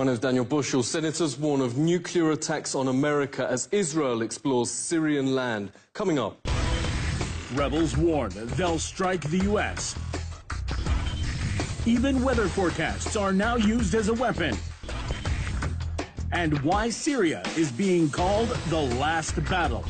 My name is Daniel Bushell. Senators warn of nuclear attacks on America as Israel explores Syrian land. Coming up. Rebels warn they'll strike the U.S. Even weather forecasts are now used as a weapon. And why Syria is being called the last battle.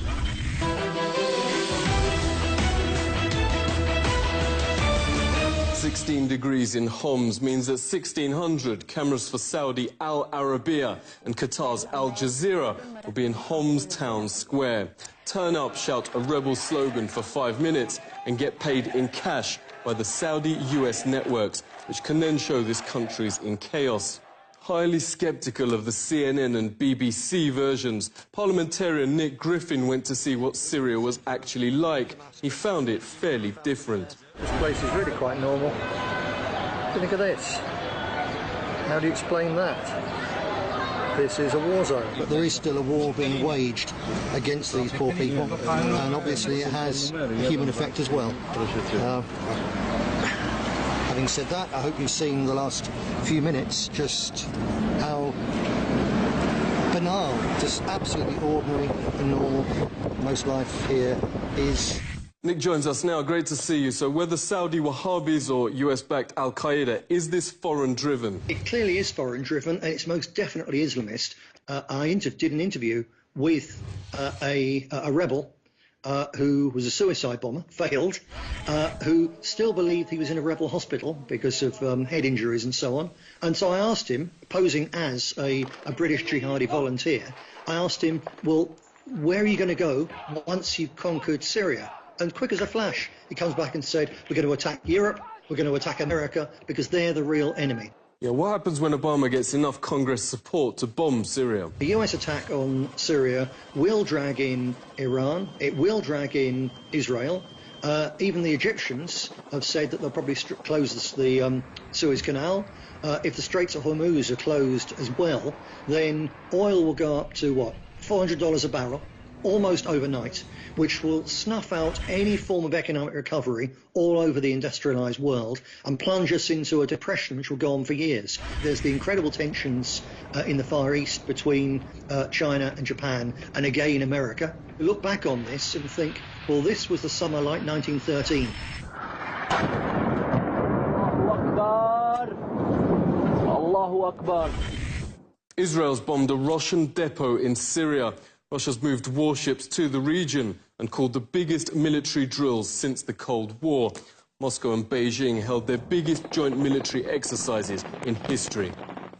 "16 degrees in Homs means at 1600, cameras for Saudi Al Arabiya and Qatar's Al Jazeera will be in Homs town square. Turn up, shout a rebel slogan for 5 minutes and get paid in cash by the Saudi-US networks, which can then show this country's in chaos. Highly sceptical of the CNN and BBC versions, parliamentarian Nick Griffin went to see what Syria was actually like. He found it fairly different. This place is really quite normal. Look at this. How do you explain that? This is a war zone. But there is still a war being waged against these poor people, and obviously it has a human effect as well. Having said that, I hope you've seen the last few minutes just how banal, just absolutely ordinary and normal most life here is. Nick joins us now. Great to see you. So whether Saudi Wahhabis or US-backed Al-Qaeda, is this foreign-driven? It clearly is foreign-driven, and it's most definitely Islamist. I did an interview with a rebel who was a suicide bomber, failed, who still believed he was in a rebel hospital because of head injuries and so on. And so I asked him, posing as a British jihadi volunteer, I asked him, well, where are you going to go once you've conquered Syria? And quick as a flash, he comes back and said, we're going to attack Europe, we're going to attack America, because they're the real enemy. Yeah, what happens when Obama gets enough Congress support to bomb Syria? The US attack on Syria will drag in Iran, it will drag in Israel. Even the Egyptians have said that they'll probably close the Suez Canal. If the Straits of Hormuz are closed as well, then oil will go up to, what, $400 a barrel, almost overnight, which will snuff out any form of economic recovery all over the industrialised world and plunge us into a depression which will go on for years. There's the incredible tensions in the Far East between China and Japan, and again America. We look back on this and think, well, this was the summer like 1913. Allahu Akbar. Israel's bombed a Russian depot in Syria. Russia's moved warships to the region and called the biggest military drills since the Cold War. Moscow and Beijing held their biggest joint military exercises in history.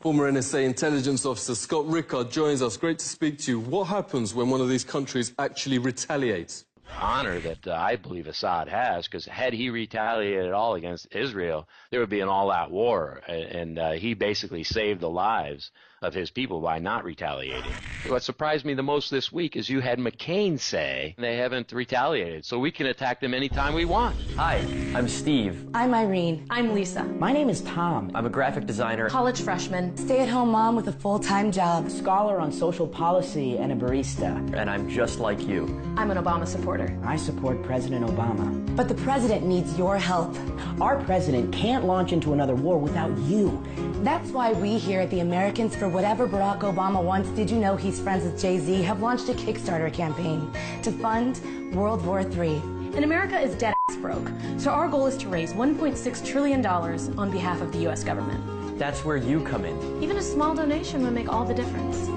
Former NSA intelligence officer Scott Rickard joins us. Great to speak to you. What happens when one of these countries actually retaliates? Honor that I believe Assad has, because had he retaliated at all against Israel, there would be an all-out war, and he basically saved the lives of his people by not retaliating. What surprised me the most this week is you had McCain say they haven't retaliated, so we can attack them anytime we want. Hi, I'm Steve. I'm Irene. I'm Lisa. My name is Tom. I'm a graphic designer, College freshman. Stay-at-home mom with a full-time job. scholar on social policy, and a barista. And I'm just like you. I'm an Obama supporter. I support President Obama. But the president needs your help. Our president can't launch into another war without you. That's why we here at the Americans for Whatever Barack Obama Wants, Did You Know He's Friends with Jay-Z, have launched a Kickstarter campaign to fund World War III. And America is dead-ass broke, so our goal is to raise $1.6 trillion on behalf of the U.S. government. That's where you come in. Even a small donation would make all the difference.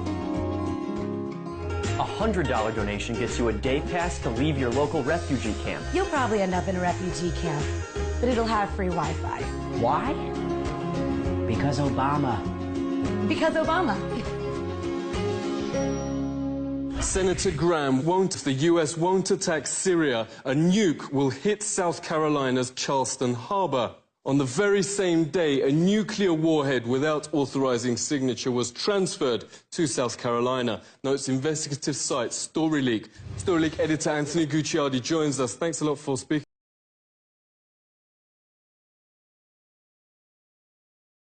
A $100 donation gets you a day pass to leave your local refugee camp. You'll probably end up in a refugee camp, but it'll have free Wi-Fi. Why? Because Obama. Because Obama. Senator Graham if the US won't attack Syria, a nuke will hit South Carolina's Charleston Harbor. On the very same day, a nuclear warhead without authorizing signature was transferred to South Carolina, notes investigative site StoryLeak. StoryLeak editor Anthony Gucciardi joins us. Thanks a lot for speaking.